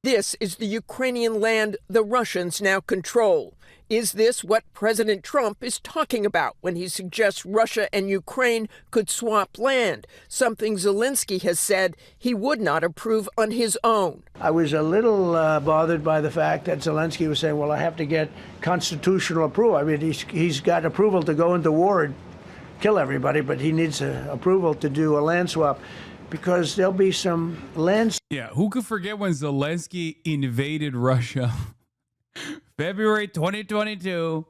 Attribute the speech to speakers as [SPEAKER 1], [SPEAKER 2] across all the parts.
[SPEAKER 1] This is the Ukrainian land the Russians now control. Is this what President Trump is talking about when he suggests Russia and Ukraine could swap land, something Zelensky has said he would not approve on his own?
[SPEAKER 2] I was a little bothered by the fact that Zelensky was saying, well, I have to get constitutional approval. I mean, he's got approval to go into war and kill everybody, but he needs approval to do a land swap, because there'll be some land.
[SPEAKER 3] Yeah, who could forget when Zelensky invaded Russia? February 2022,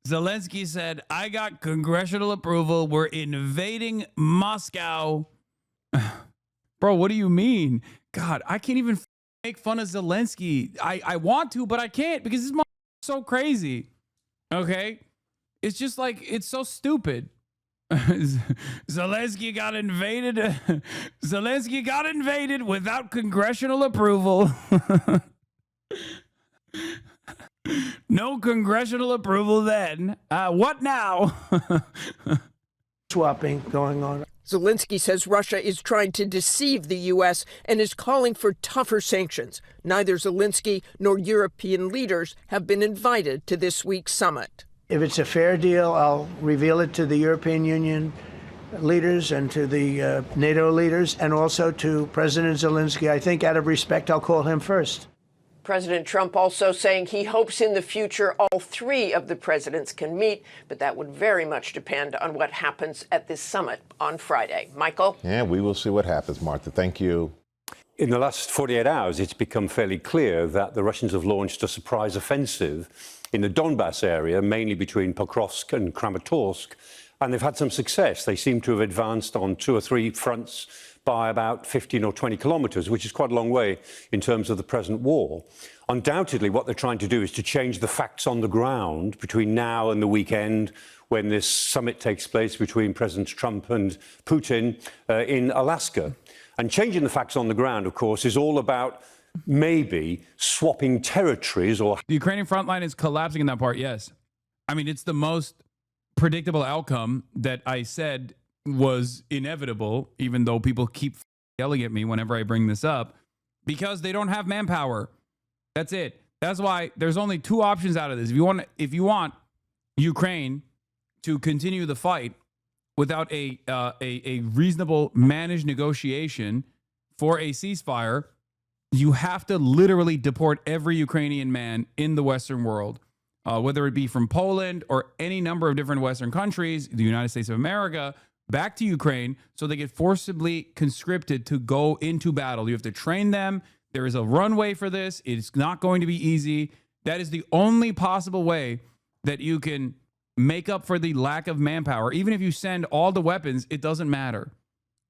[SPEAKER 3] Zelensky said, I got congressional approval. We're invading Moscow. Bro, what do you mean? God, I can't even make fun of Zelensky. I want to, but I can't because this is so crazy. Okay? It's just like, it's so stupid. Zelensky got invaded. Zelensky got invaded without congressional approval. No congressional approval then. What now?
[SPEAKER 2] Swapping going on.
[SPEAKER 1] Zelensky says Russia is trying to deceive the U.S. and is calling for tougher sanctions. Neither Zelensky nor European leaders have been invited to this week's summit.
[SPEAKER 2] If it's a fair deal, I'll reveal it to the European Union leaders and to the NATO leaders and also to President Zelensky. I think out of respect, I'll call him first.
[SPEAKER 1] President Trump also saying he hopes in the future all three of the presidents can meet, but that would very much depend on what happens at this summit on Friday. Michael?
[SPEAKER 4] Yeah, we will see what happens, Martha. Thank you.
[SPEAKER 5] In the last 48 hours, it's become fairly clear that the Russians have launched a surprise offensive in the Donbass area, mainly between Pokrovsk and Kramatorsk, and they've had some success. They seem to have advanced on 2 or 3 fronts by about 15 or 20 kilometres, which is quite a long way in terms of the present war. Undoubtedly, what they're trying to do is to change the facts on the ground between now and the weekend when this summit takes place between President Trump and Putin in Alaska. And changing the facts on the ground, of course, is all about maybe swapping territories or...
[SPEAKER 3] The Ukrainian front line is collapsing in that part, yes. I mean, it's the most predictable outcome that I said was inevitable, even though people keep yelling at me whenever I bring this up, because they don't have manpower. That's it. That's why there's only 2 options out of this. If you want Ukraine to continue the fight without a reasonable managed negotiation for a ceasefire, you have to literally deport every Ukrainian man in the Western world, whether it be from Poland or any number of different Western countries, the United States of America, back to Ukraine so they get forcibly conscripted to go into battle. You have to train them. There is a runway for this. It's not going to be easy. That is the only possible way that you can make up for the lack of manpower. Even if you send all the weapons, it doesn't matter.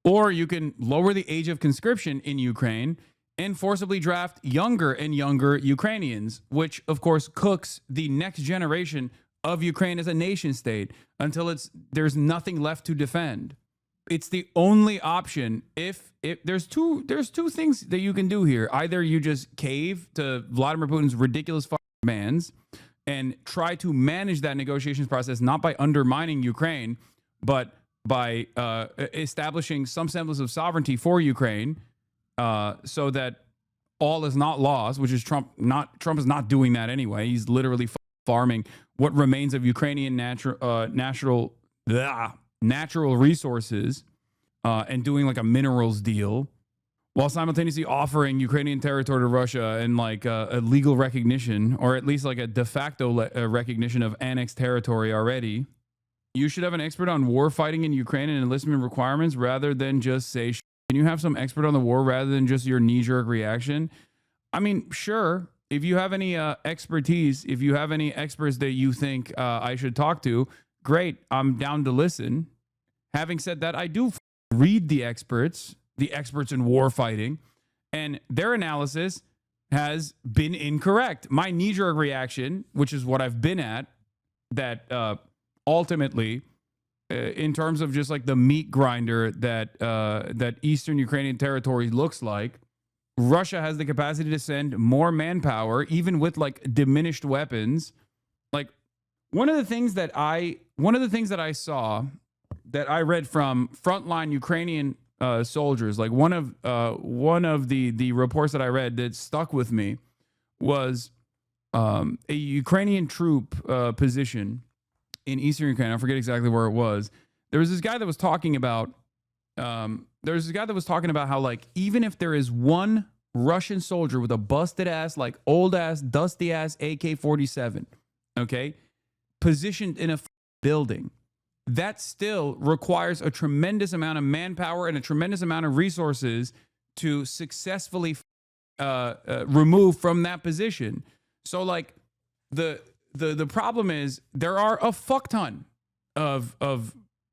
[SPEAKER 3] Or you can lower the age of conscription in Ukraine and forcibly draft younger and younger Ukrainians, which, of course, cooks the next generation of Ukraine as a nation state until there's nothing left to defend. It's the only option. If there's two things that you can do here. Either you just cave to Vladimir Putin's ridiculous demands and try to manage that negotiations process, not by undermining Ukraine, but by establishing some semblance of sovereignty for Ukraine, so that all is not lost, which is Trump is not doing that anyway. He's literally farming what remains of Ukrainian natural resources and doing like a minerals deal, while simultaneously offering Ukrainian territory to Russia and like a legal recognition, or at least like a de facto recognition of annexed territory already. You should have an expert on war fighting in Ukraine and enlistment requirements rather than just say, can you have some expert on the war rather than just your knee-jerk reaction? I mean, sure. If you have any expertise, if you have any experts that you think I should talk to, great. I'm down to listen. Having said that, I do read the experts in war fighting, and their analysis has been incorrect. My knee-jerk reaction, which is what I've been at, that ultimately, in terms of just like the meat grinder that Eastern Ukrainian territory looks like, Russia has the capacity to send more manpower, even with like diminished weapons. Like one of the things that I saw that I read from frontline Ukrainian soldiers. Like one of the reports that I read that stuck with me was a Ukrainian troop position in eastern Ukraine. I forget exactly where it was. There was this guy that was talking about. How, like, even if there is one Russian soldier with a busted ass, like old ass, dusty ass AK-47, okay, positioned in a building, that still requires a tremendous amount of manpower and a tremendous amount of resources to successfully remove from that position. So, like, the problem is there are a fuck ton of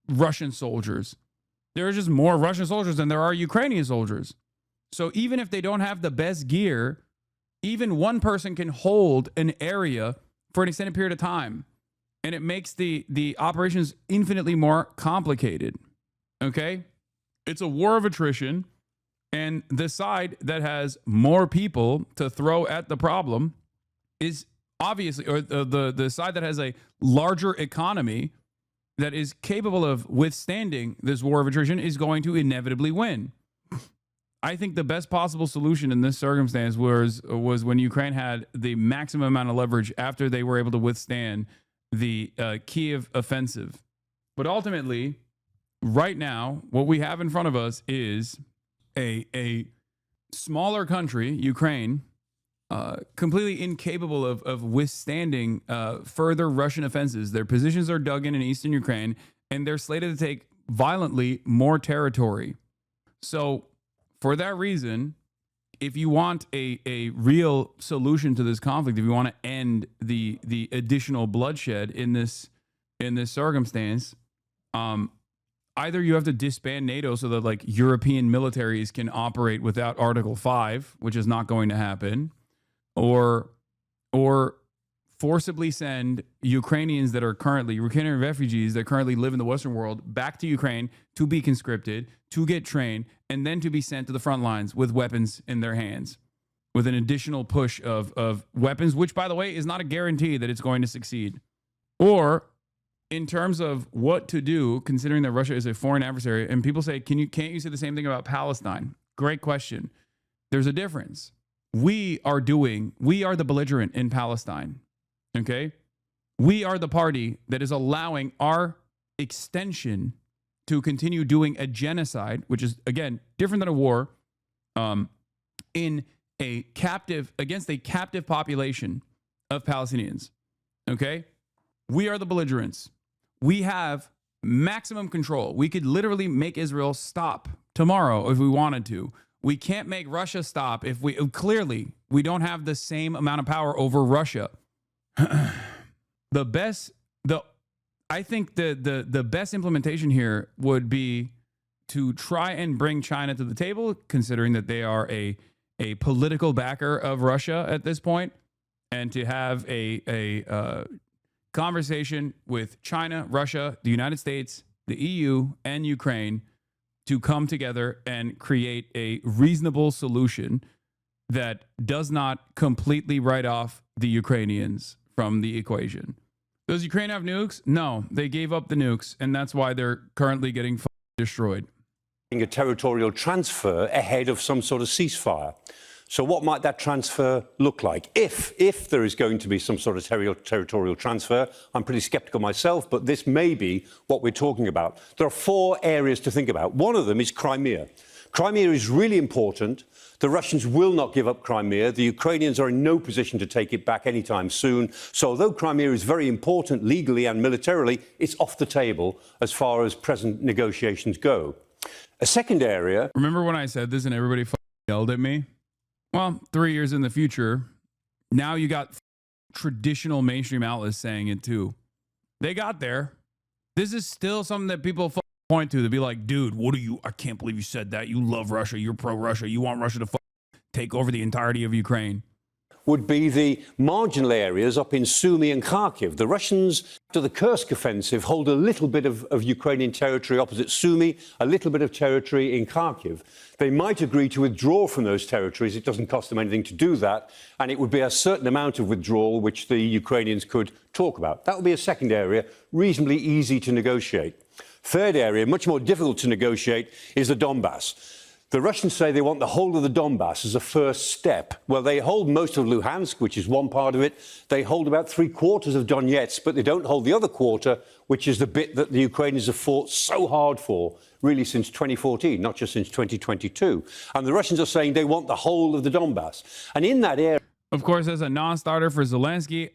[SPEAKER 3] Russian soldiers. There are just more Russian soldiers than there are Ukrainian soldiers. So even if they don't have the best gear, even one person can hold an area for an extended period of time. And it makes the operations infinitely more complicated. Okay? It's a war of attrition. And the side that has more people to throw at the problem is obviously, or the side that has a larger economy that is capable of withstanding this war of attrition is going to inevitably win. I think the best possible solution in this circumstance was when Ukraine had the maximum amount of leverage after they were able to withstand the Kiev offensive. But ultimately, right now, what we have in front of us is a smaller country, Ukraine, completely incapable of withstanding further Russian offenses. Their positions are dug in eastern Ukraine, and they're slated to take violently more territory. So for that reason, if you want a real solution to this conflict, if you want to end the additional bloodshed in this circumstance, either you have to disband NATO so that, like, European militaries can operate without Article 5, which is not going to happen, or forcibly send Ukrainian refugees that currently live in the Western world back to Ukraine to be conscripted, to get trained, and then to be sent to the front lines with weapons in their hands, with an additional push of weapons, which, by the way, is not a guarantee that it's going to succeed. Or in terms of what to do, considering that Russia is a foreign adversary, and people say, can't you say the same thing about Palestine? Great question. There's a difference. We are the belligerent in Palestine. Okay? We are the party that is allowing our extension to continue doing a genocide, which is, again, different than a war, against a captive population of Palestinians. Okay? We are the belligerents. We have maximum control. We could literally make Israel stop tomorrow if we wanted to. We can't make Russia stop if we don't have the same amount of power over Russia. I think the best implementation here would be to try and bring China to the table, considering that they are a political backer of Russia at this point, and to have a conversation with China, Russia, the United States, the EU, and Ukraine to come together and create a reasonable solution that does not completely write off the Ukrainians from the equation. Does Ukraine have nukes? No, they gave up the nukes, and that's why they're currently getting destroyed.
[SPEAKER 5] A territorial transfer ahead of some sort of ceasefire. So what might that transfer look like? If there is going to be some sort of territorial transfer, I'm pretty skeptical myself, but this may be what we're talking about. There are 4 areas to think about. One of them is Crimea. Crimea is really important. The Russians will not give up Crimea. The Ukrainians are in no position to take it back anytime soon. So although Crimea is very important legally and militarily, it's off the table as far as present negotiations go. A second area...
[SPEAKER 3] Remember when I said this and everybody yelled at me? Well, 3 years in the future, now you got traditional mainstream outlets saying it too. They got there. This is still something that people point to be like, dude, I can't believe you said that. You love Russia. You're pro-Russia. You want Russia to take over the entirety of Ukraine.
[SPEAKER 5] Would be the marginal areas up in Sumy and Kharkiv. The Russians, after the Kursk offensive, hold a little bit of Ukrainian territory opposite Sumy, a little bit of territory in Kharkiv. They might agree to withdraw from those territories. It doesn't cost them anything to do that, and it would be a certain amount of withdrawal which the Ukrainians could talk about. That would be a second area, reasonably easy to negotiate. Third area, much more difficult to negotiate, is the Donbass. The Russians say they want the whole of the Donbass as a first step. Well, they hold most of Luhansk, which is one part of it. They hold about 3/4 of Donetsk, but they don't hold the other quarter, which is the bit that the Ukrainians have fought so hard for, really since 2014, not just since 2022. And the Russians are saying they want the whole of the Donbass. And in that area...
[SPEAKER 3] Of course, as a non-starter for Zelensky,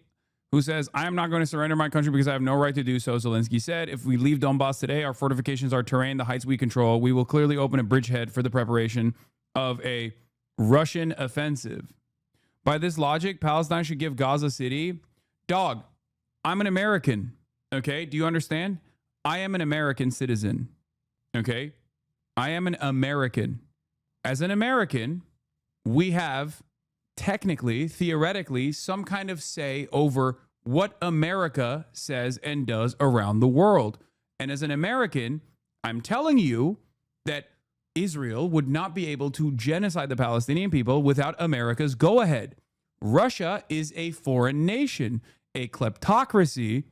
[SPEAKER 3] who says, I am not going to surrender my country because I have no right to do so. Zelensky said, if we leave Donbass today, our fortifications, our terrain, the heights we control, we will clearly open a bridgehead for the preparation of a Russian offensive. By this logic, Palestine should give Gaza City. Dog, I'm an American. Okay. Do you understand? I am an American citizen. Okay. I am an American. As an American, we have technically, theoretically, some kind of say over what America says and does around the world. And as an American, I'm telling you that Israel would not be able to genocide the Palestinian people without America's go-ahead. Russia is a foreign nation, a kleptocracy,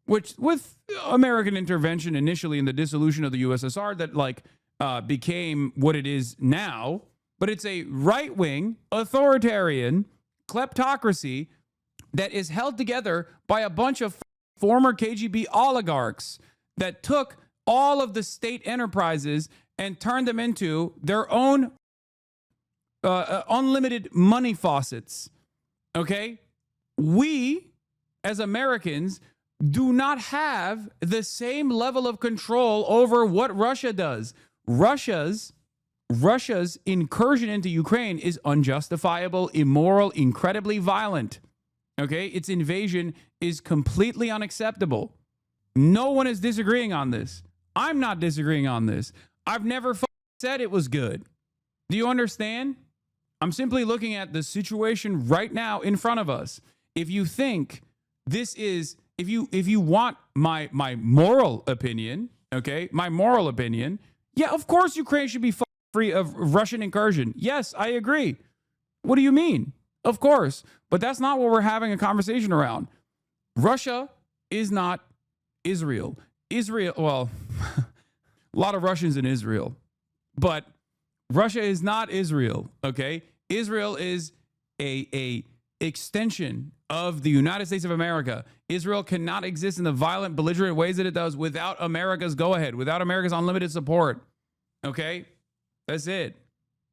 [SPEAKER 3] which with American intervention initially in the dissolution of the USSR that became what it is now. But it's a right-wing, authoritarian kleptocracy that is held together by a bunch of former KGB oligarchs that took all of the state enterprises and turned them into their own unlimited money faucets. Okay? We, as Americans, do not have the same level of control over what Russia does. Russia's incursion into Ukraine is unjustifiable, immoral, incredibly violent. Okay? Its invasion is completely unacceptable. No one is disagreeing on this. I'm not disagreeing on this. I've never said it was good. Do you understand? I'm simply looking at the situation right now in front of us. If you think this is, if you want my moral opinion, okay, my moral opinion, yeah, of course Ukraine should be free of Russian incursion. Yes, I agree. What do you mean? Of course. But that's not what we're having a conversation around. Russia is not Israel. Well, a lot of Russians in Israel, but Russia is not Israel, okay? Israel is a extension of the United States of America. Israel cannot exist in the violent, belligerent ways that it does without America's go-ahead, without America's unlimited support, okay? That's it.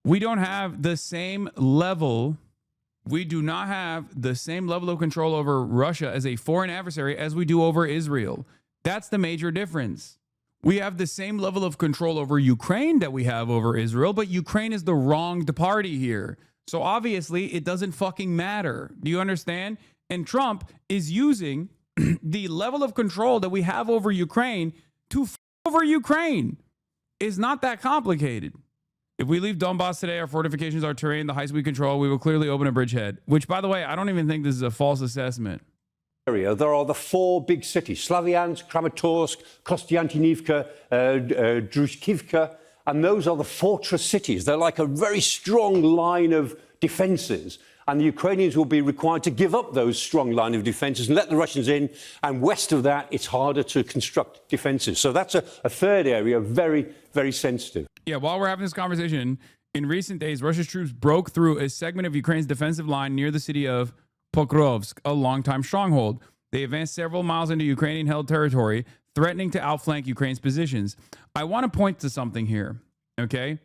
[SPEAKER 3] We don't have the same level. We do not have the same level of control over Russia as a foreign adversary as we do over Israel. That's the major difference. We have the same level of control over Ukraine that we have over Israel, but Ukraine is the wronged party here. So obviously it doesn't fucking matter. Do you understand? And Trump is using the level of control that we have over Ukraine to over Ukraine. It's not that complicated. If we leave Donbass today, our fortifications, our terrain, the heights we control, we will clearly open a bridgehead. Which, by the way, I don't even think this is a false assessment.
[SPEAKER 5] There are the four big cities, Slavyansk, Kramatorsk, Kostiantynivka, Drushkivka, and those are the fortress cities. They're like a very strong line of defenses, and the Ukrainians will be required to give up those strong line of defenses and let the Russians in, and west of that, it's harder to construct defenses. So that's a third area, very, very sensitive.
[SPEAKER 3] Yeah, while we're having this conversation, in recent days, Russia's troops broke through a segment of Ukraine's defensive line near the city of Pokrovsk, a longtime stronghold. They advanced several miles into Ukrainian-held territory, threatening to outflank Ukraine's positions. I want to point to something here, okay?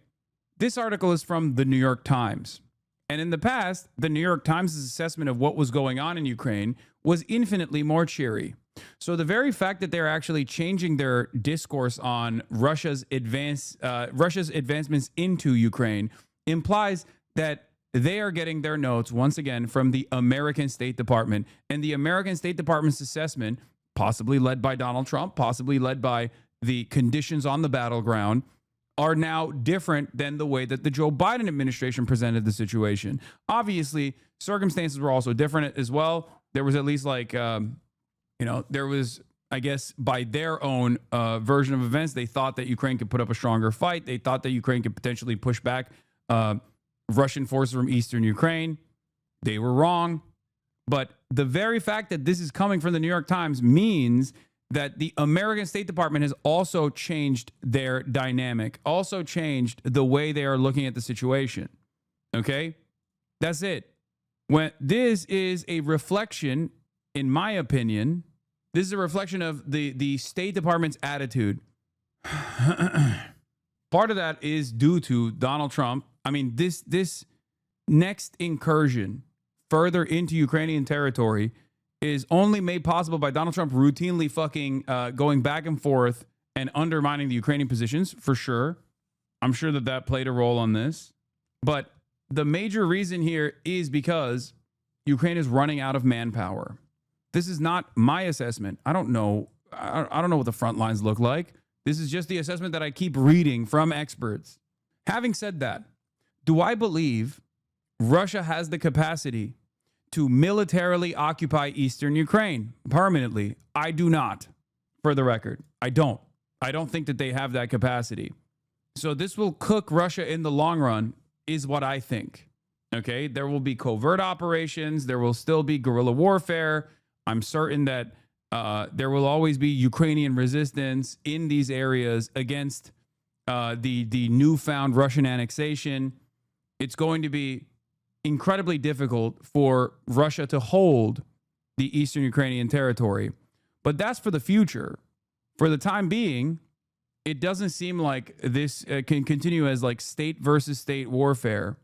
[SPEAKER 3] This article is from the New York Times. And in the past, the New York Times' assessment of what was going on in Ukraine was infinitely more cheery. So the very fact that they're actually changing their discourse on Russia's advancements into Ukraine implies that they are getting their notes, once again, from the American State Department. And the American State Department's assessment, possibly led by Donald Trump, possibly led by the conditions on the battleground, are now different than the way that the Joe Biden administration presented the situation. Obviously, circumstances were also different as well. There was at least there was, I guess, by their own version of events, they thought that Ukraine could put up a stronger fight. They thought that Ukraine could potentially push back Russian forces from eastern Ukraine. They were wrong. But the very fact that this is coming from the New York Times means that the American State Department has also changed their dynamic, also changed the way they are looking at the situation. Okay? That's it. When this is a reflection, in my opinion, this is a reflection of the State Department's attitude. Part of that is due to Donald Trump. I mean, this next incursion further into Ukrainian territory is only made possible by Donald Trump routinely fucking going back and forth and undermining the Ukrainian positions, for sure. I'm sure that played a role on this. But the major reason here is because Ukraine is running out of manpower. This is not my assessment. I don't know. I don't know what the front lines look like. This is just the assessment that I keep reading from experts. Having said that, do I believe Russia has the capacity to militarily occupy eastern Ukraine permanently? I do not, for the record. I don't. I don't think that they have that capacity. So this will cook Russia in the long run, is what I think. Okay? There will be covert operations. There will still be guerrilla warfare. I'm certain that there will always be Ukrainian resistance in these areas against the newfound Russian annexation. It's going to be incredibly difficult for Russia to hold the eastern Ukrainian territory. But that's for the future. For the time being, it doesn't seem like this can continue as like state versus state warfare.